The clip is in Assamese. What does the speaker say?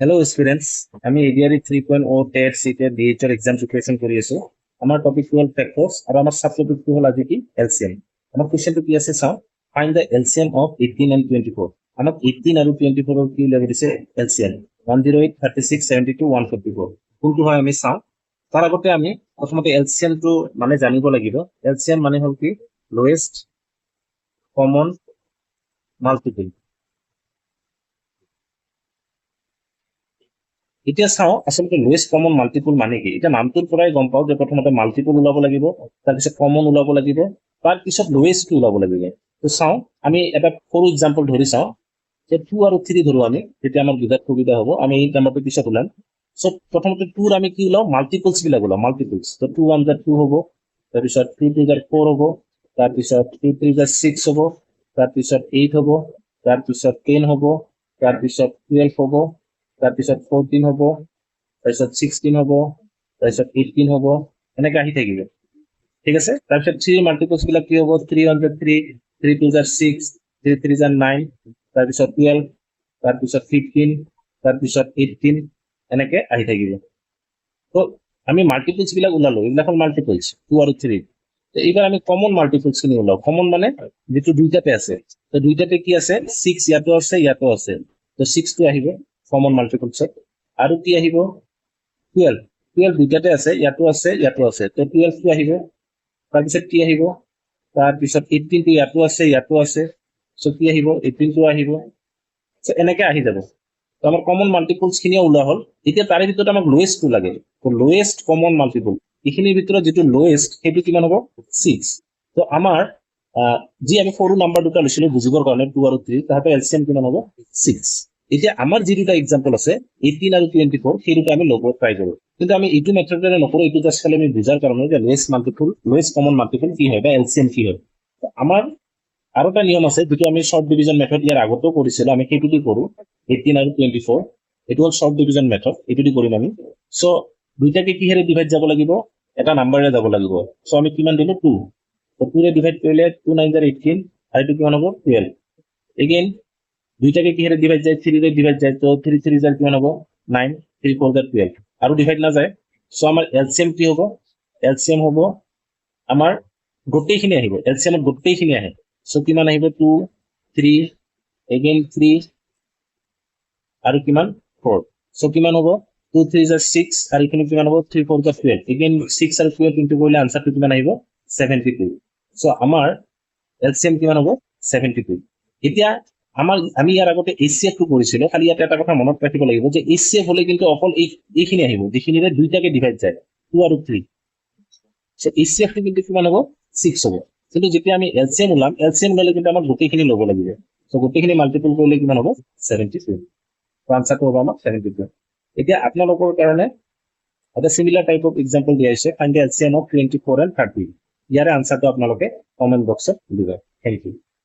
হ্যালো স্টুডেন্টস, আমি এডিআৰই 3.0 টেট সিটেৰ ডিএইচআৰ এক্সাম প্ৰিপাৰেশন কৰি আছো। আমার টপিক হল ফ্যাক্টরস আর আমার সাব টপিক হল আজি কি এলসিএম। আমার কোশ্চেনটো কি আছে চাও, find the LCM of 18 and 24। আমাক 18 আৰু 24 ৰ কি লাগে দিছে এলসিএম 108 36 72 144 কোনটো হয় আমি চাও। তাৰ আগতে আমি প্ৰথমতে এলসিএম টো মানে জানিব লাগিব। এলসিএম মানে হল কি লোয়েস্ট কমন মাল্টিপল। এতিয়া চাওঁ আচলতে লোয়েষ্ট কমন মাল্টিপুল মানে কি। এতিয়া নামটোৰ পৰাই গম পাওঁ যে প্ৰথমতে মাল্টিপুল ওলাব লাগিব, তাৰপিছত কমন ওলাব লাগিব, তাৰপিছত লোয়েষ্ট ওলাব লাগিব। তো চাওঁ, আমি এটা সৰু এক্সাম্পল ধৰি চাওঁ যে 2 আৰু 3 ধৰো আমি, তেতিয়া আমাৰ বুজাত সুবিধা হ'ব। আমি এই নাম্বাৰটো পিছত ওলাম। চ' প্ৰথমতে 2 আমি কি ওলাওঁ, মাল্টিপলছ বিলাক ওলাওঁ, মাল্টিপলছ। তো 2 1 jar 2 হ'ব, তাৰপিছত 2 2 jar 4 হ'ব, তাৰপিছত 2 3 jar 6 হ'ব, তাৰপিছত 8 হ'ব, তাৰপিছত 10 হ'ব, তাৰপিছত 12 হ'ব, তাৰপিছত 14 হ'ব, তাৰপিছত 16 হ'ব, তাৰপিছত 18 হ'ব, এনেকে আহি থাকিব। ঠিক আছে, তাৰপিছত 3 মাল্টিপলছ বিলাক কি হ'ব, 3 1 jar 3, 3 2 jar 6, 3 3 jar 9, তাৰপিছত 12, তাৰপিছত 15, তাৰপিছত 18, এনেকে আহি থাকিব। তো আমি মাল্টিপলছ বিলাক ওলালো, এইবিলাক হ'ল মাল্টিপলছ 2 আৰু 3। তো এইবাৰ আমি কমন মাল্টিপলছ খিনি ওলাও। কমন মানে যেটো দুইটাতে আছে। তো দুইটাতে কি আছে, 6 ইয়াতো আছে ইয়াতো আছে। তো 6 টো আহিব কমন মাল্টিপলছত। আৰু কি আহিব, 12। 12 দুইটাতে আছে, ইয়াতো আছে ইয়াতো আছে। তো 12 টো আহিব। তাৰপিছত কি আহিব, তাৰপিছত 18 টো ইয়াতো আছে ইয়াতো আছে। চ' কি আহিব, 18 টো আহিব। চ' এনেকে আহি যাব। তো আমাৰ কমন মাল্টিপলছ খিনি ওলোৱা হ'ল। এতিয়া তাৰে ভিতৰত আমাক লোয়েষ্টটো লাগে। তো লোয়েষ্ট কমন মাল্টিপল এইখিনিৰ ভিতৰত যিটো লোয়েষ্ট সেইটো কিমান হ'ব, 6। তো আমাৰ যি আমি সৰু নাম্বাৰ দুটা লৈছিলো বুজিবৰ কাৰণে 2 আৰু 3, তাহাঁতে এলচিএম কিমান হ'ব, 6। এতিয়া আমাৰ যি দুটা এক্সাম্পল আছে 18 আৰু 24, সেই দুটা আমি ল'ব ট্ৰাই কৰো। কিন্তু আমি এইটো মেথডেৰে নকৰো, এইটো জাষ্ট খালি আমি বুজাৰ কাৰণে যে লোয়েষ্ট মাল্টিপল, লোয়েষ্ট কমন মাল্টিপল কি হয় বা এলচিএম কি হয়। আমাৰ আৰু এটা নিয়ম আছে যিটো আমি শৰ্ট ডিভিজন মেথড ইয়াৰ আগতেও কৰিছিলো, আমি সেইটো দি কৰো। 18 আৰু 24 এইটো হ'ল শৰ্ট ডিভিজন মেথড, এইটো দি কৰিম আমি। চ' দুইটাকে কিহেৰে ডিভাইড যাব লাগিব, এটা নাম্বাৰে যাব লাগিব। চ' আমি কিমান দিলো, 2। তো 2 ৰে ডিভাইড কৰিলে 2 9 jar 18, আৰু এইটো কিমান হ'ব, 12। এগেইন দুইটাকে কিহেৰে ডিভাইড যায়, 3 ৰে ডিভাইড যায়। তো 3 3 jar কিমান হ'ব, 9, 3 4 jar 12। আৰু ডিভাইড নাযায়। চ' আমাৰ এলচিএম কি হ'ব, এলচিএম হ'ব আমাৰ গোটেইখিনি আহিব, এলচিএমত গোটেইখিনি আহে। চ' কিমান আহিব, 2 3 এগেইন 3 আৰু কিমান 4। চ' কিমান হ'ব, 2 3 jar 6, আৰু এইখিনি কিমান হ'ব, 3 4 jar 12। এগেইন 6 আৰু 12 ইনটু কৰিলে আনসাৰটো কিমান আহিব, 72। চ' আমাৰ এলচিএম কিমান হ'ব, 72। এতিয়া আমি ইয়াৰ আগতে এইচচিএফ টো কৰিছিলো, খালি ইয়াতে এটা কথা মনত ৰাখিব লাগিব যে এইচচিএফ হলে কিন্তু অকল এইখিনি আহিব যিখিনিৰে দুইটাকে ডিভাইড যায়, 2 আৰু 3। এইচচিএফ টো কিন্তু কিমান হ'ব, 6 হ'ব। কিন্তু যেতিয়া আমি এলচিএম ওলাম, এলচিএম ওলালে কিন্তু আমাক গোটেইখিনি ল'ব লাগিব। চ' গোটেইখিনি মাল্টিপল কৰিলে কিমান হ'ব, 72। আনসাৰটো হ'ব আমাৰ 72। এতিয়া আপোনালোকৰ কাৰণে এটা চিমিলাৰ টাইপ অফ এক্সাম্পল দিয়া হৈছে, find the LCM of 24 and 30। ইয়াৰে আনসাৰটো আপোনালোকে কমেন্ট বক্সত দিব। Thank U.